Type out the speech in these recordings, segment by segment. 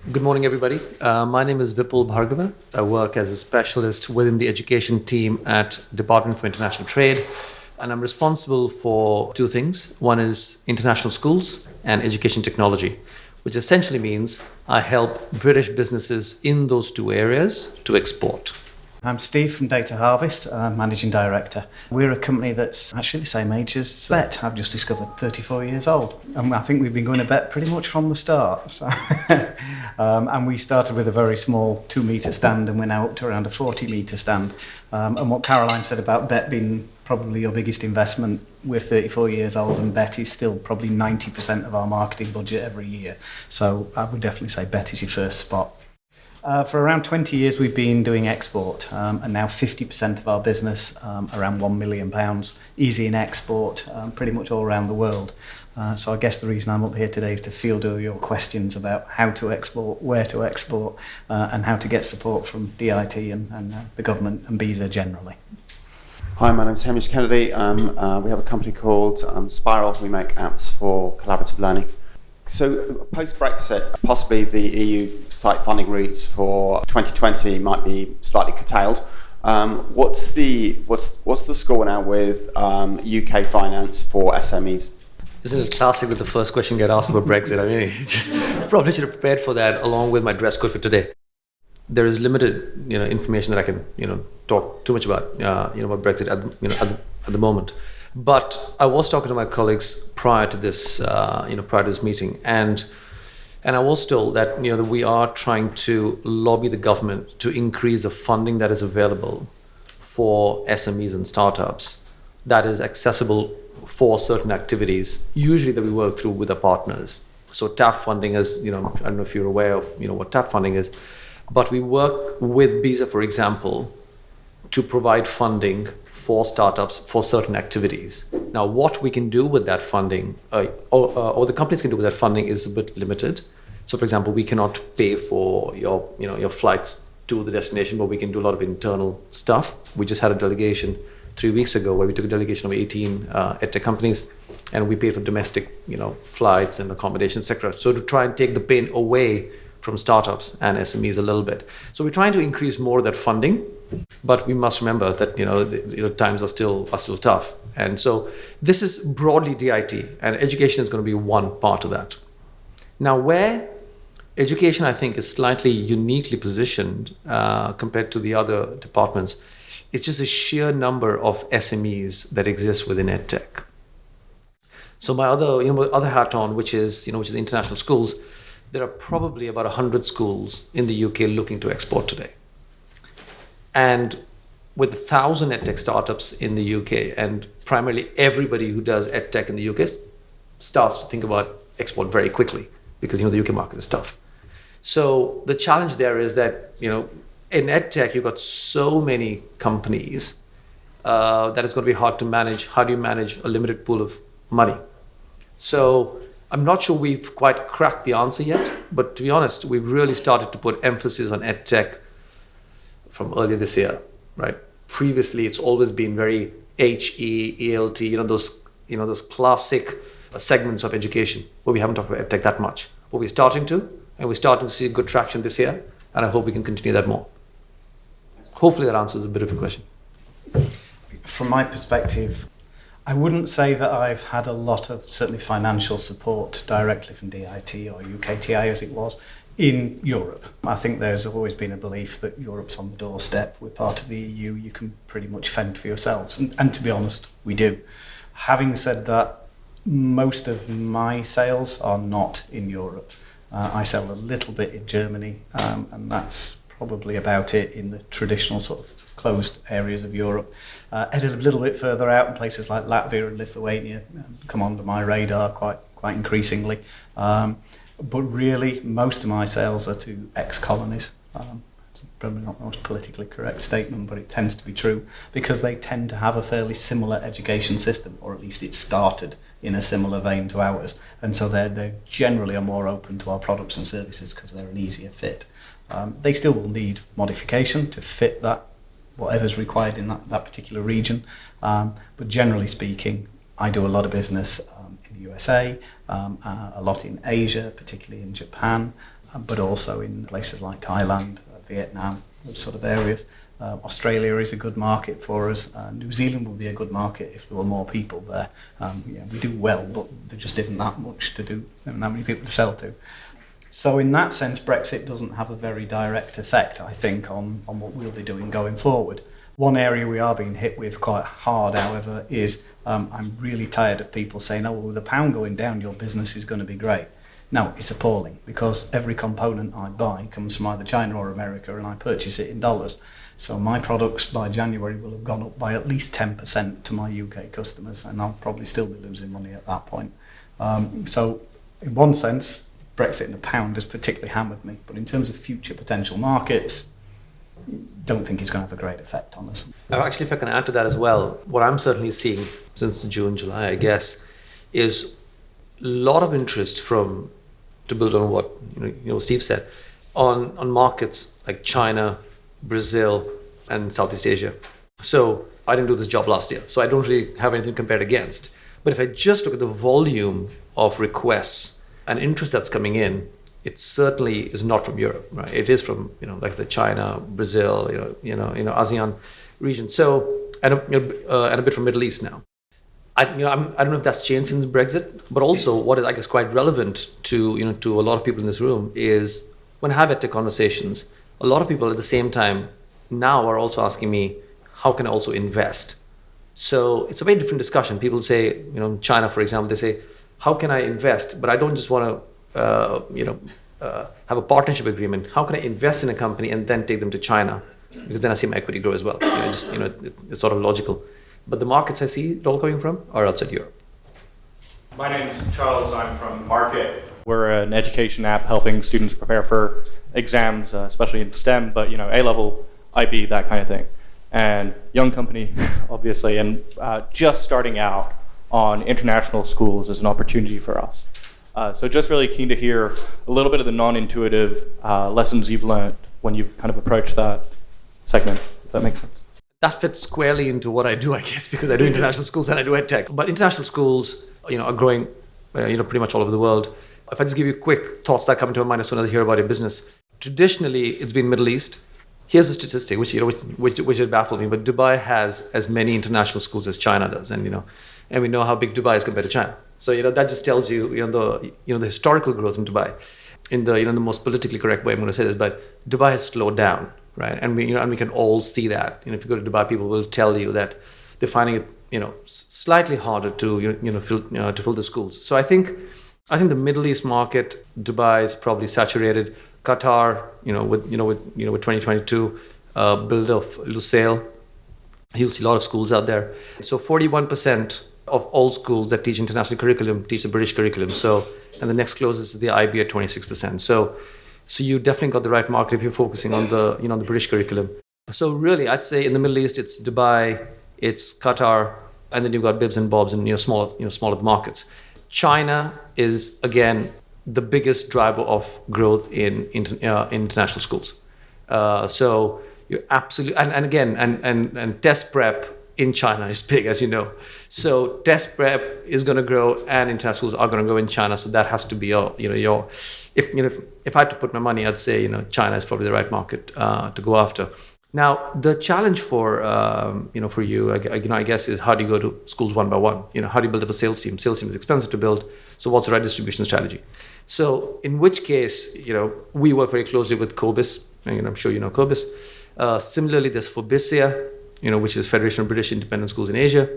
Good morning, everybody. My name is Vipul Bhargava. I work as a specialist within the education team at Department for International Trade, and I'm responsible for two things. One is international schools and education technology, which essentially means I help British businesses in those two areas to export. I'm Steve from Data Harvest, Managing Director. We're a company that's actually the same age as Bet. I've just discovered 34 years old. And I think we've been going to Bet pretty much from the start. So and we started with a very small 2-metre stand and we're now up to around a 40-metre stand. And what Caroline said about Bet being probably your biggest investment, we're 34 years old and Bet is still probably 90% of our marketing budget every year. So I would definitely say Bet is your first spot. For around 20 years we've been doing export, and now 50% of our business, around £1 million, easy in export, pretty much all around the world. So I guess the reason I'm up here today is to field all your questions about how to export, where to export, and how to get support from DIT and the government and BISA generally. Hi, my name is Hamish Kennedy. We have a company called Spiral. We make apps for collaborative learning. So post-Brexit, possibly the EU site funding routes for 2020 might be slightly curtailed. What's the score now with UK finance for SMEs? Isn't it classic that the first question get asked about Brexit? I mean, just probably should have prepared for that along with my dress code for today. There is limited, information that I can, talk too much about, about Brexit at the moment. But I was talking to my colleagues prior to this, meeting, and I was told that that we are trying to lobby the government to increase the funding that is available for SMEs and startups that is accessible for certain activities, usually that we work through with our partners. So TAF funding is, I don't know if you're aware of what TAF funding is, but we work with BISA, for example, to provide funding for startups for certain activities. Now, what we can do with that funding, or the companies can do with that funding, is a bit limited. So, for example, we cannot pay for your flights to the destination, but we can do a lot of internal stuff. We just had a delegation 3 weeks ago where we took a delegation of 18 edtech companies, and we paid for domestic, flights and accommodation, etc. So to try and take the pain away from startups and SMEs a little bit. So we're trying to increase more of that funding, but we must remember that times are still tough. And so this is broadly DIT, and education is going to be one part of that. Now, where education, I think, is slightly uniquely positioned compared to the other departments, it's just a sheer number of SMEs that exist within EdTech. So my other hat on, which is international schools, there are probably about 100 schools in the UK looking to export today. And with 1,000 EdTech startups in the UK, and primarily everybody who does EdTech in the UK starts to think about export very quickly, because the UK market is tough. So the challenge there is that in EdTech you've got so many companies that it's going to be hard to manage. How do you manage a limited pool of money? So I'm not sure we've quite cracked the answer yet, but to be honest, we've really started to put emphasis on EdTech from earlier this year, right? Previously, it's always been very HE, ELT, those classic segments of education where we haven't talked about EdTech that much. But we're starting to, and we're starting to see good traction this year, and I hope we can continue that more. Hopefully that answers a bit of a question. From my perspective, I wouldn't say that I've had a lot of certainly financial support directly from DIT or UKTI as it was in Europe. I think there's always been a belief that Europe's on the doorstep. We're part of the EU, you can pretty much fend for yourselves. And to be honest, we do. Having said that, most of my sales are not in Europe. I sell a little bit in Germany, and that's probably about it in the traditional sort of closed areas of Europe. A little bit further out in places like Latvia and Lithuania come onto my radar quite increasingly. But really, most of my sales are to ex-colonies. It's probably not the most politically correct statement, but it tends to be true because they tend to have a fairly similar education system, or at least it started in a similar vein to ours. And so they generally are more open to our products and services because they're an easier fit. They still will need modification to fit that, whatever's required in that particular region. But generally speaking, I do a lot of business in the USA, a lot in Asia, particularly in Japan, but also in places like Thailand, Vietnam, those sort of areas. Australia is a good market for us. New Zealand would be a good market if there were more people there. We do well, but there just isn't that much to do, and that many people to sell to. So in that sense, Brexit doesn't have a very direct effect, I think, on what we'll be doing going forward. One area we are being hit with quite hard, however, is I'm really tired of people saying, oh, well, with the pound going down, your business is going to be great. No, it's appalling, because every component I buy comes from either China or America, and I purchase it in dollars. So my products by January will have gone up by at least 10% to my UK customers, and I'll probably still be losing money at that point. So in one sense, Brexit and the pound has particularly hammered me, but in terms of future potential markets, don't think it's going to have a great effect on us. Actually, if I can add to that as well, what I'm certainly seeing since June, July, I guess, is a lot of interest from, to build on what Steve said, on markets like China, Brazil, and Southeast Asia. So I didn't do this job last year, so I don't really have anything compared against. But if I just look at the volume of requests and interest that's coming in, it certainly is not from Europe, right? It is from, like the China, Brazil, ASEAN region. So, and a bit from Middle East now. I don't know if that's changed since Brexit, but also what is, I guess, quite relevant to, to a lot of people in this room is when I have EdTech conversations, a lot of people at the same time now are also asking me, how can I also invest? So it's a very different discussion. People say, China, for example, they say, how can I invest? But I don't just want to, have a partnership agreement. How can I invest in a company and then take them to China? Because then I see my equity grow as well. It's sort of logical. But the markets I see it all coming from are outside Europe. My name's Charles. I'm from Market. We're an education app helping students prepare for exams, especially in STEM, but A-level, IB, that kind of thing. And young company, obviously, and just starting out on international schools is an opportunity for us. So just really keen to hear a little bit of the non-intuitive lessons you've learned when you've kind of approached that segment, if that makes sense. That fits squarely into what I do, I guess, because I do international schools and I do EdTech. But international schools, are growing, pretty much all over the world. If I just give you quick thoughts that come into my mind as soon as I hear about your business. Traditionally, it's been Middle East. Here's a statistic, which would baffle me, but Dubai has as many international schools as China does, and we know how big Dubai is compared to China. So that just tells you, the historical growth in Dubai, in the most politically correct way I'm going to say this, but Dubai has slowed down, right? And we can all see that. If you go to Dubai, people will tell you that they're finding it, slightly harder to fill the schools. So I think the Middle East market, Dubai is probably saturated. Qatar, with 2022 build of Lusail, you'll see a lot of schools out there. So 41% of all schools that teach international curriculum teach the British curriculum. So, and the next closest is the IB at 26%. So you definitely got the right market if you're focusing on the the British curriculum. So really, I'd say in the Middle East, it's Dubai, it's Qatar, and then you've got bibs and bobs and smaller markets. China is again the biggest driver of growth in international schools. So you absolutely, and again, and test prep in China is big, as you know. So test prep is going to grow, and international schools are going to grow in China. So that has to be your if I had to put my money, I'd say China is probably the right market to go after. Now the challenge for you, I guess, is how do you go to schools one by one? How do you build up a sales team? Sales team is expensive to build. So what's the right distribution strategy? So in which case, we work very closely with COBIS, and I'm sure you know COBIS. Similarly, there's Fobisia, which is Federation of British Independent Schools in Asia.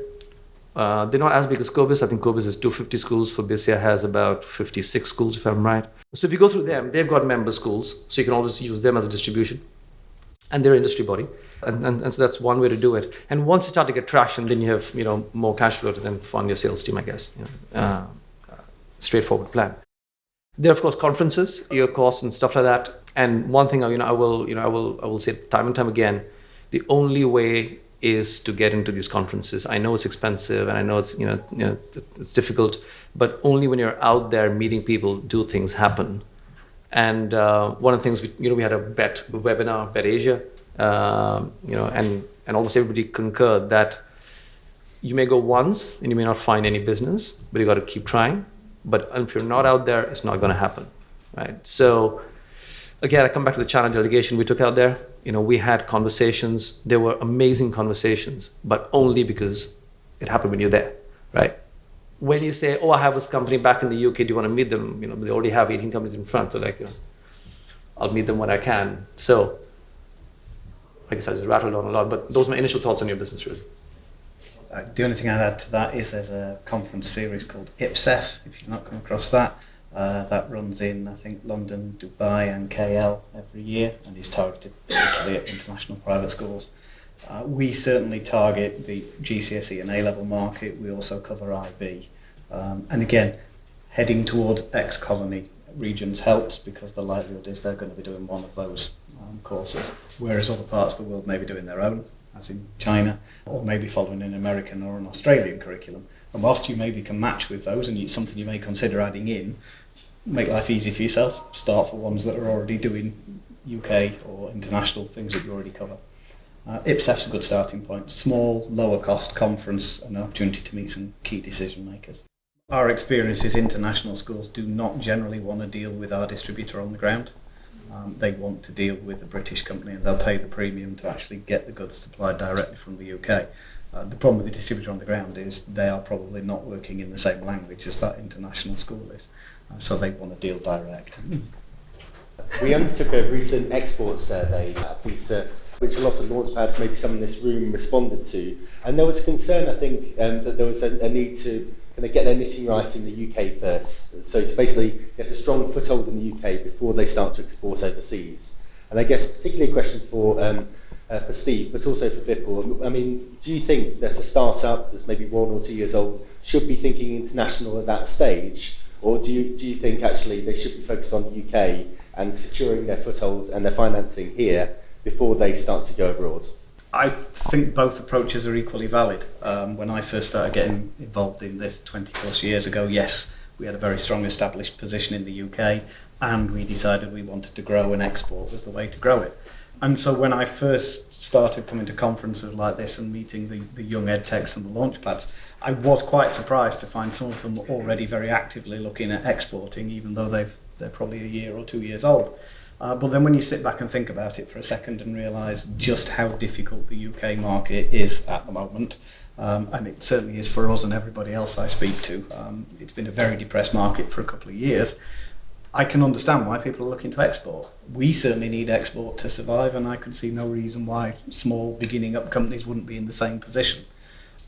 They're not as big as COBIS. I think COBIS has 250 schools. Fobisia has about 56 schools, if I'm right. So if you go through them, they've got member schools, so you can always use them as a distribution. And they're industry body. And so that's one way to do it. And once you start to get traction, then you have more cash flow to then fund your sales team, I guess. Straightforward plan. There are, of course, conferences, your costs and stuff like that. And one thing, I will say time and time again, the only way is to get into these conferences. I know it's expensive, and I know it's it's difficult, but only when you're out there meeting people do things happen. And one of the things we had a webinar, Bet Asia, and almost everybody concurred that you may go once and you may not find any business, but you got to keep trying. But if you're not out there, it's not going to happen, right? So Again, I come back to the China delegation we took out there. We had conversations. They were amazing conversations, but only because it happened when you're there, right? When you say, oh, I have this company back in the UK, do you want to meet them? They already have 18 companies in front. So I'll meet them when I can. So I guess I just rattled on a lot, but those are my initial thoughts on your business, really. The only thing I'd add to that is there's a conference series called IPSEF, if you've not come across that. That runs in, I think, London, Dubai and KL every year and is targeted particularly at international private schools. We certainly target the GCSE and A-level market. We also cover IB. And again, heading towards ex-colony regions helps because the likelihood is they're going to be doing one of those courses, whereas other parts of the world may be doing their own, as in China, or maybe following an American or an Australian curriculum. And whilst you maybe can match with those and it's something you may consider adding in, make life easy for yourself, start for ones that are already doing UK or international things that you already cover. IPSEF's a good starting point. Small, lower cost conference, an opportunity to meet some key decision makers. Our experience is international schools do not generally want to deal with our distributor on the ground. They want to deal with a British company and they'll pay the premium to actually get the goods supplied directly from the UK. The problem with the distributor on the ground is they are probably not working in the same language as that international school is. So they want to deal direct. We undertook a recent export survey at PISA, which a lot of launchpads, maybe some in this room, responded to. And there was concern, I think, that there was a need to kind of get their knitting right in the UK first. So to basically get a strong foothold in the UK before they start to export overseas. And I guess particularly a question for Steve, but also for Vipul. I mean, do you think that a startup that's maybe 1 or 2 years old should be thinking international at that stage? Or do you think actually they should be focused on the UK and securing their foothold and their financing here before they start to go abroad? I think both approaches are equally valid. When I first started getting involved in this 20 plus years ago, yes, we had a very strong established position in the UK and we decided we wanted to grow and export was the way to grow it. And so when I first started coming to conferences like this and meeting the young edtechs and the launchpads, I was quite surprised to find some of them already very actively looking at exporting, even though they're probably a year or 2 years old. But then when you sit back and think about it for a second and realise just how difficult the UK market is at the moment, and it certainly is for us and everybody else I speak to, it's been a very depressed market for a couple of years. I can understand why people are looking to export. We certainly need export to survive, and I could see no reason why small beginning up companies wouldn't be in the same position.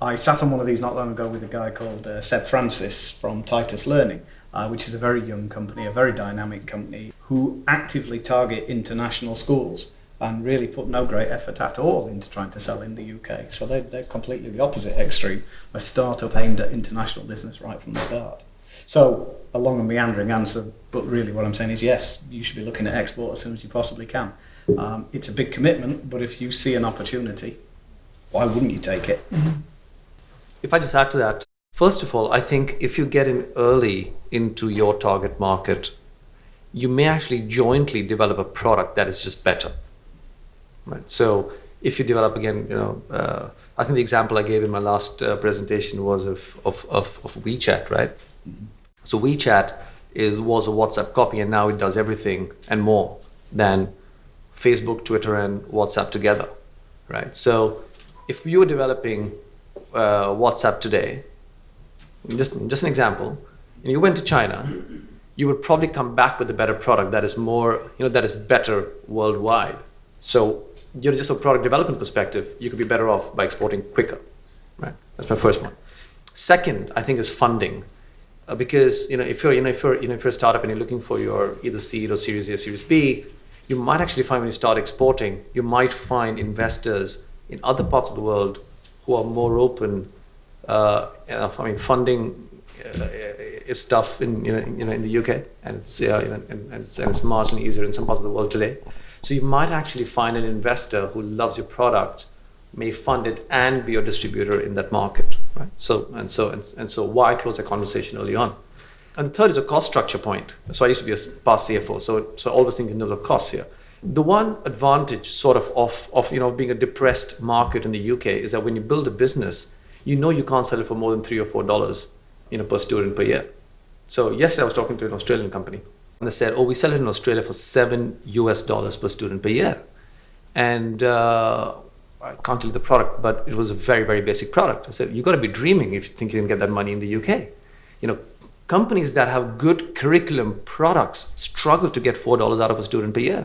I sat on one of these not long ago with a guy called Seb Francis from Titus Learning, which is a very young company, a very dynamic company, who actively target international schools and really put no great effort at all into trying to sell in the UK. So they're completely the opposite extreme, a startup aimed at international business right from the start. So a long and meandering answer, but really what I'm saying is yes, you should be looking at export as soon as you possibly can. It's a big commitment, but if you see an opportunity, why wouldn't you take it? Mm-hmm. If I just add to that, first of all, I think if you get in early into your target market, you may actually jointly develop a product that is just better, right? So if you develop again, I think the example I gave in my last presentation was of WeChat, right? Mm-hmm. So WeChat was a WhatsApp copy, and now it does everything and more than Facebook, Twitter, and WhatsApp together, right? So if you were developing WhatsApp today, just an example, and you went to China, you would probably come back with a better product that is more, that is better worldwide. So, just from a product development perspective, you could be better off by exporting quicker, right? That's my first one. Second, I think is funding, because if you're a startup and you're looking for your either seed or Series A or Series B, you might actually find when you start exporting, you might find investors in other parts of the world who are more open. Funding is tough in the UK, and it's marginally easier in some parts of the world today. So you might actually find an investor who loves your product, may fund it and be your distributor in that market, right? So why close a conversation early on? And the third is a cost structure point. So I used to be a past CFO, so I always think in terms of costs here. The one advantage sort of being a depressed market in the UK is that when you build a business, you can't sell it for more than $3 or $4 per student per year. So yesterday I was talking to an Australian company And they said, oh, we sell it in Australia for $7 per student per year. And I can't tell you the product, but it was a very, very basic product. I said, you've got to be dreaming if you think you can get that money in the UK. You know, companies that have good curriculum products struggle to get $4 out of a student per year.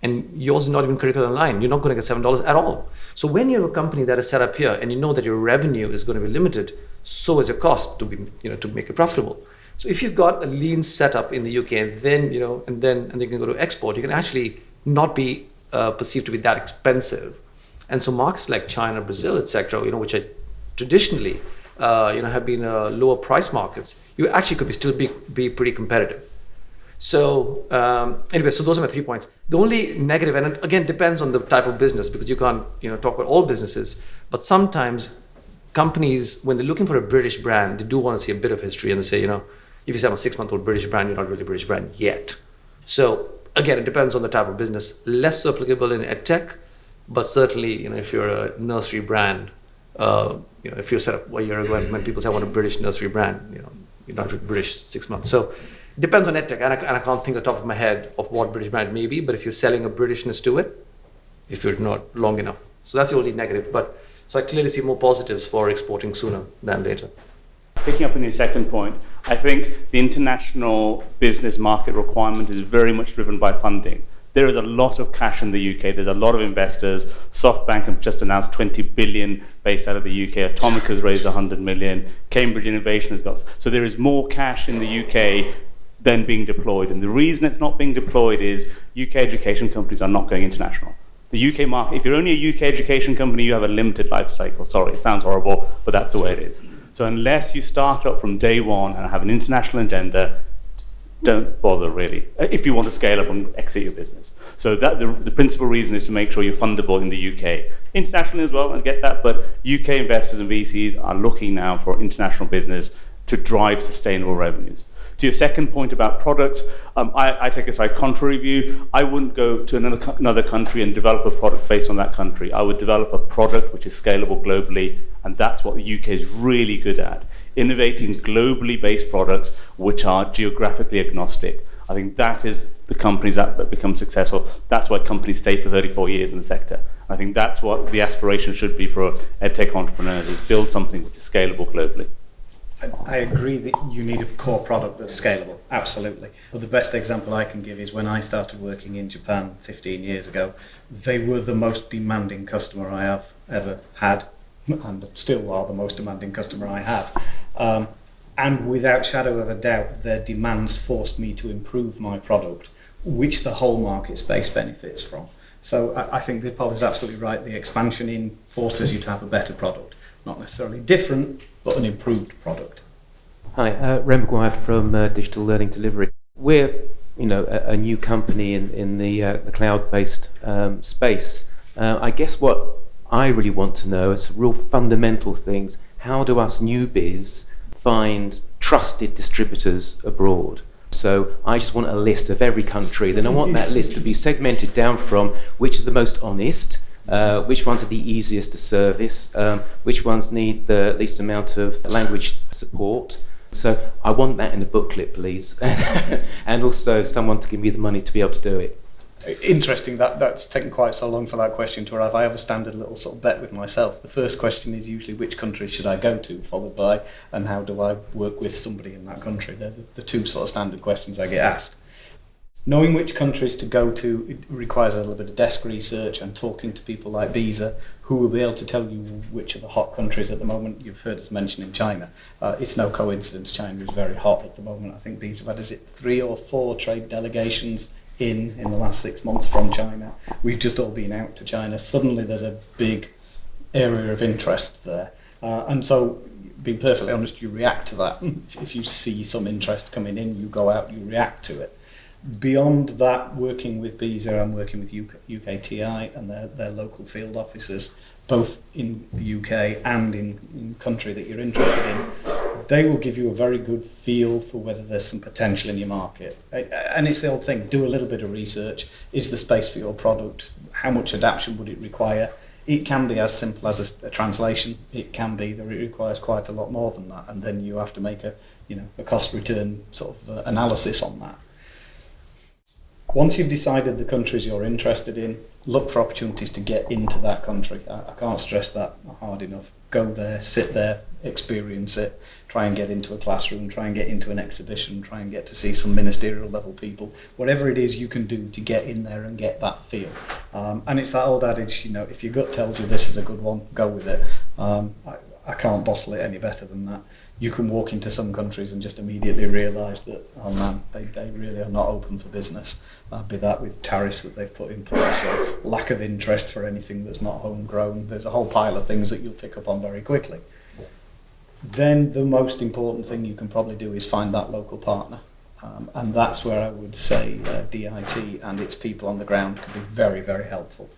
And yours is not even curriculum line. You're not going to get $7 at all. So when you have a company that is set up here and you know that your revenue is going to be limited, so is your cost to be, to make it profitable. So if you've got a lean setup in the UK and then, and then you can go to export, you can actually not be perceived to be that expensive. And so markets like China, Brazil, etc., which are traditionally, have been lower price markets, you actually could still be pretty competitive. So anyway, so those are my 3 points. The only negative, and it again depends on the type of business, because you can't talk about all businesses, but sometimes companies, when they're looking for a British brand, they do want to see a bit of history, and they say, if you say I'm a 6-month-old British brand, you're not really a British brand yet. So again, it depends on the type of business. Less so applicable in edtech, but certainly, if you're a nursery brand, if you're set up a year ago and when people say I want a British nursery brand, you're not British 6 months. So it depends on edtech, and I can't think off the top of my head of what British brand it may be, but if you're selling a Britishness to it, if you're not long enough. So that's the only negative. But so I clearly see more positives for exporting sooner than later. Picking up on your second point, I think the international business market requirement is very much driven by funding. There is a lot of cash in the UK. There's a lot of investors. SoftBank have just announced 20 billion based out of the UK. Atomic has raised 100 million. Cambridge Innovation has got. So there is more cash in the UK than being deployed. And the reason it's not being deployed is UK education companies are not going international. The UK market, if you're only a UK education company, you have a limited life cycle. Sorry, it sounds horrible, but that's the way it is. So unless you start up from day one and have an international agenda, don't bother really, if you want to scale up and exit your business. So that the principal reason is to make sure you're fundable in the UK. Internationally as well, I get that, but UK investors and VCs are looking now for international business to drive sustainable revenues. To your second point about products, I take a slightly contrary view. I wouldn't go to another country and develop a product based on that country. I would develop a product which is scalable globally, and that's what the UK is really good at. Innovating globally based products which are geographically agnostic. I think that is the companies that become successful. That's why companies stay for 34 years in the sector. I think that's what the aspiration should be for edtech entrepreneurs, is build something which is scalable globally. I agree that you need a core product that's scalable, absolutely. But the best example I can give is when I started working in Japan 15 years ago, they were the most demanding customer I have ever had, and still are the most demanding customer I have. And without shadow of a doubt, their demands forced me to improve my product, which the whole market space benefits from. So I think Vipul is absolutely right. The expansion in forces you to have a better product. Not necessarily different, but an improved product. Hi, Ren Maguire from Digital Learning Delivery. We're, a new company in the cloud-based space. I guess what I really want to know is real fundamental things. How do us newbies find trusted distributors abroad? So I just want a list of every country. Then I want that list to be segmented down from which are the most honest, which ones are the easiest to service, which ones need the least amount of language support. So I want that in a booklet, please. And also someone to give me the money to be able to do it. Interesting, that's taken quite so long for that question to arrive. I have a standard little sort of bet with myself. The first question is usually which country should I go to, followed by and how do I work with somebody in that country. They're the two sort of standard questions I get asked. Knowing which countries to go to, it requires a little bit of desk research and talking to people like Visa, who will be able to tell you which are the hot countries at the moment. You've heard us mentioning China. It's no coincidence China is very hot at the moment. I think Visa had, 3 or 4 trade delegations in the last 6 months from China. We've just all been out to China. Suddenly there's a big area of interest there. And so, being perfectly honest, you react to that. If you see some interest coming in, you go out, you react to it. Beyond that, working with Visa, I'm working with UKTI and their local field officers, both in the UK and in country that you're interested in. They will give you a very good feel for whether there's some potential in your market. And it's the old thing, do a little bit of research. Is the space for your product? How much adaptation would it require? It can be as simple as a translation. It can be that it requires quite a lot more than that. And then you have to make a cost return sort of analysis on that. Once you've decided the countries you're interested in, look for opportunities to get into that country. I can't stress that hard enough. Go there, sit there, experience it, try and get into a classroom, try and get into an exhibition, try and get to see some ministerial level people, whatever it is you can do to get in there and get that feel. And it's that old adage, you know, if your gut tells you this is a good one, go with it. I can't bottle it any better than that. You can walk into some countries and just immediately realise that, oh man, they really are not open for business. Be that with tariffs that they've put in place, or lack of interest for anything that's not homegrown. There's a whole pile of things that you'll pick up on very quickly. Then the most important thing you can probably do is find that local partner. And that's where I would say DIT and its people on the ground can be very, very helpful.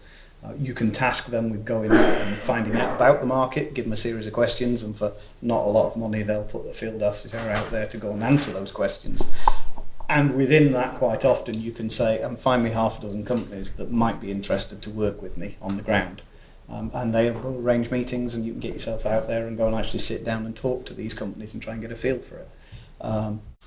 You can task them with going out and finding out about the market, give them a series of questions, and for not a lot of money they'll put the field officer out there to go and answer those questions. And within that, quite often you can say, and find me half a dozen companies that might be interested to work with me on the ground. And they will arrange meetings, and you can get yourself out there and go and actually sit down and talk to these companies and try and get a feel for it.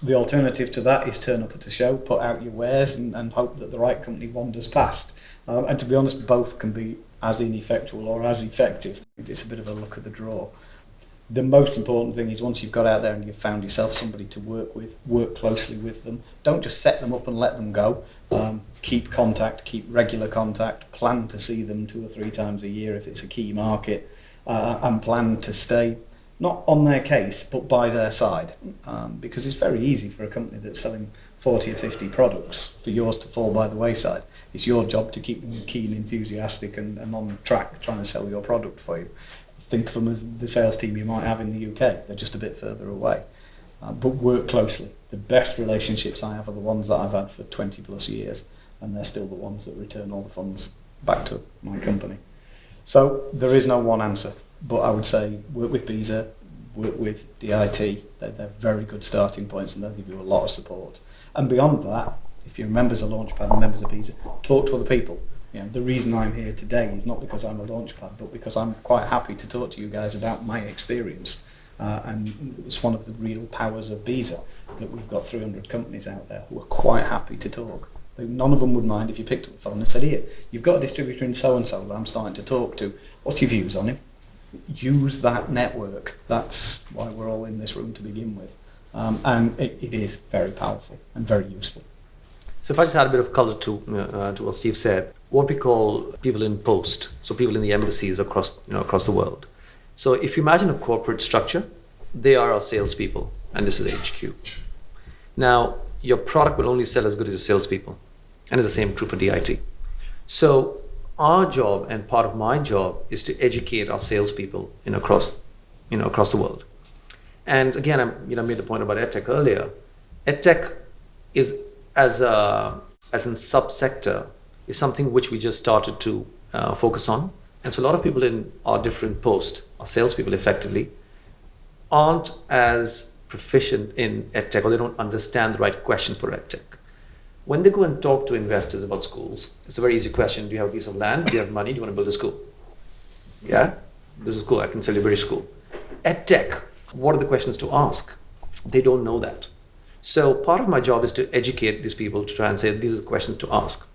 The alternative to that is turn up at a show, put out your wares, and hope that the right company wanders past. And to be honest, both can be as ineffectual or as effective. It's a bit of a luck of the draw. The most important thing is once you've got out there and you've found yourself somebody to work with, work closely with them. Don't just set them up and let them go. Keep contact, keep regular contact, plan to see them 2 or 3 times a year if it's a key market, and plan to stay not on their case but by their side, because it's very easy for a company that's selling 40 or 50 products for yours to fall by the wayside. It's your job to keep them keen, enthusiastic and on track trying to sell your product for you. Think of them as the sales team you might have in the UK. They're just a bit further away. But work closely. The best relationships I have are the ones that I've had for 20 plus years, and they're still the ones that return all the funds back to my company. So there is no one answer, but I would say work with BISA, work with DIT. They're very good starting points, and they'll give you a lot of support. And beyond that, if you're members of Launchpad and members of BISA, talk to other people. You know, the reason I'm here today is not because I'm a Launchpad, but because I'm quite happy to talk to you guys about my experience. And it's one of the real powers of BISA that we've got 300 companies out there who are quite happy to talk. None of them would mind if you picked up the phone and said, here, you've got a distributor in so-and-so that I'm starting to talk to. What's your views on him? Use that network. That's why we're all in this room to begin with. And it is very powerful and very useful. So if I just add a bit of color to what Steve said, what we call people in post, so people in the embassies across the world. So if you imagine a corporate structure, they are our salespeople, and this is HQ. Now, your product will only sell as good as your salespeople, and it's the same true for DIT. So our job, and part of my job, is to educate our salespeople across the world. And again, I made the point about EdTech earlier. EdTech is as in subsector is something which we just started to focus on. And so a lot of people in our different posts, our salespeople effectively, aren't as proficient in EdTech, or they don't understand the right questions for EdTech. When they go and talk to investors about schools, it's a very easy question. Do you have a piece of land? Do you have money? Do you want to build a school? Yeah? This is cool. I can sell you a very school. EdTech, what are the questions to ask? They don't know that. So part of my job is to educate these people to try and say, these are the questions to ask.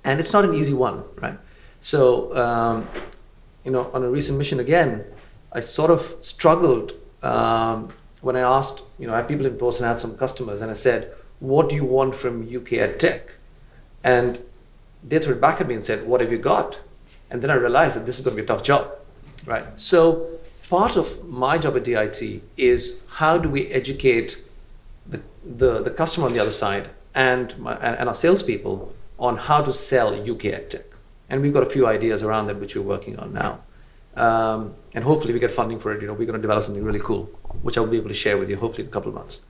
And it's not an easy one, right? So, on a recent mission again, I sort of struggled when I asked, I had people in post and I had some customers, and I said, what do you want from UK EdTech? And they threw it back at me and said, what have you got? And then I realized that this is going to be a tough job, right? So part of my job at DIT is how do we educate the customer on the other side and our salespeople on how to sell UK EdTech. And we've got a few ideas around that which we're working on now. And hopefully we get funding for it. We're going to develop something really cool, which I'll be able to share with you hopefully in a couple of months.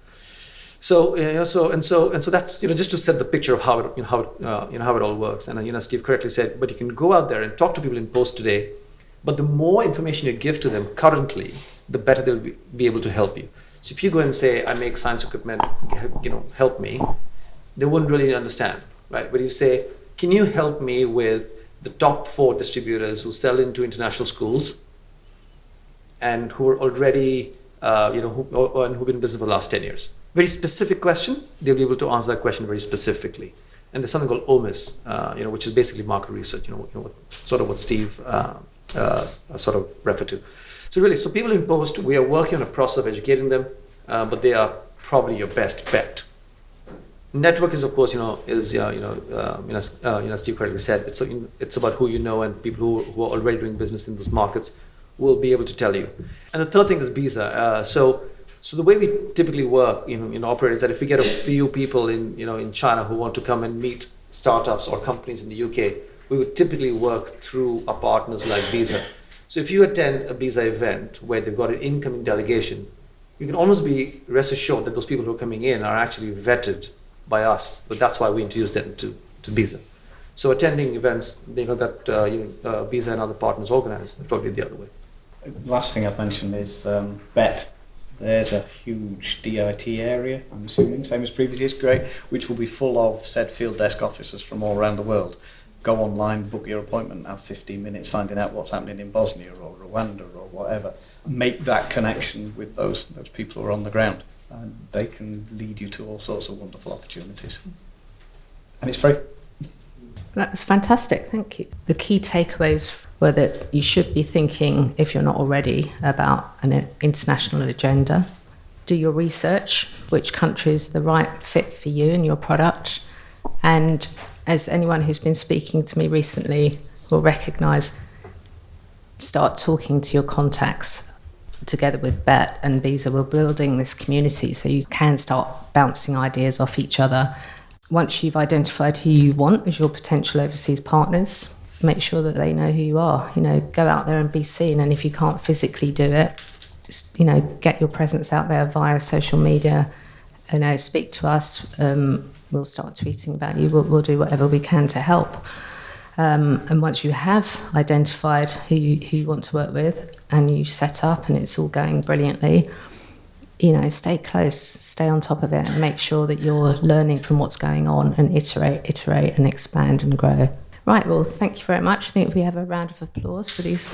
So that's just to set the picture of how it all works. And Steve correctly said, but you can go out there and talk to people in post today. But the more information you give to them currently, the better they'll be able to help you. So if you go and say, I make science equipment, help me, they wouldn't really understand, right? But you say, can you help me with the top 4 distributors who sell into international schools and who are already, who've been in business for the last 10 years? Very specific question. They'll be able to answer that question very specifically. and there's something called OMIS, which is basically market research. Sort of what Steve sort of referred to. So really, so people in post, we are working on a process of educating them, but they are probably your best bet. Network is, of course, Steve correctly said, it's about who you know, and people who are already doing business in those markets will be able to tell you. And the third thing is visa. So the way we typically work, operate is that if we get a few people in China who want to come and meet startups or companies in the UK, we would typically work through our partners like Visa. So if you attend a Visa event where they've got an incoming delegation, you can almost be rest assured that those people who are coming in are actually vetted by us, but that's why we introduce them to Visa. So attending events, that Visa and other partners organize, is probably the other way. Last thing I've mentioned is BET. There's a huge DIT area, I'm assuming, same as previous years, great, which will be full of said field desk officers from all around the world. Go online, book your appointment, have 15 minutes finding out what's happening in Bosnia or Rwanda or whatever. Make that connection with those people who are on the ground. And they can lead you to all sorts of wonderful opportunities. And it's free. That was fantastic, thank you. The key takeaways were that you should be thinking, if you're not already, about an international agenda. Do your research, which country is the right fit for you and your product. And as anyone who's been speaking to me recently will recognise, start talking to your contacts. Together with BET and Visa, we're building this community so you can start bouncing ideas off each other. Once you've identified who you want as your potential overseas partners, make sure that they know who you are. Go out there and be seen. And if you can't physically do it, just, get your presence out there via social media. Speak to us. We'll start tweeting about you. We'll do whatever we can to help. And once you have identified who you want to work with and you set up and it's all going brilliantly, stay close, stay on top of it and make sure that you're learning from what's going on and iterate and expand and grow. Right, well, thank you very much. I think we have a round of applause for these.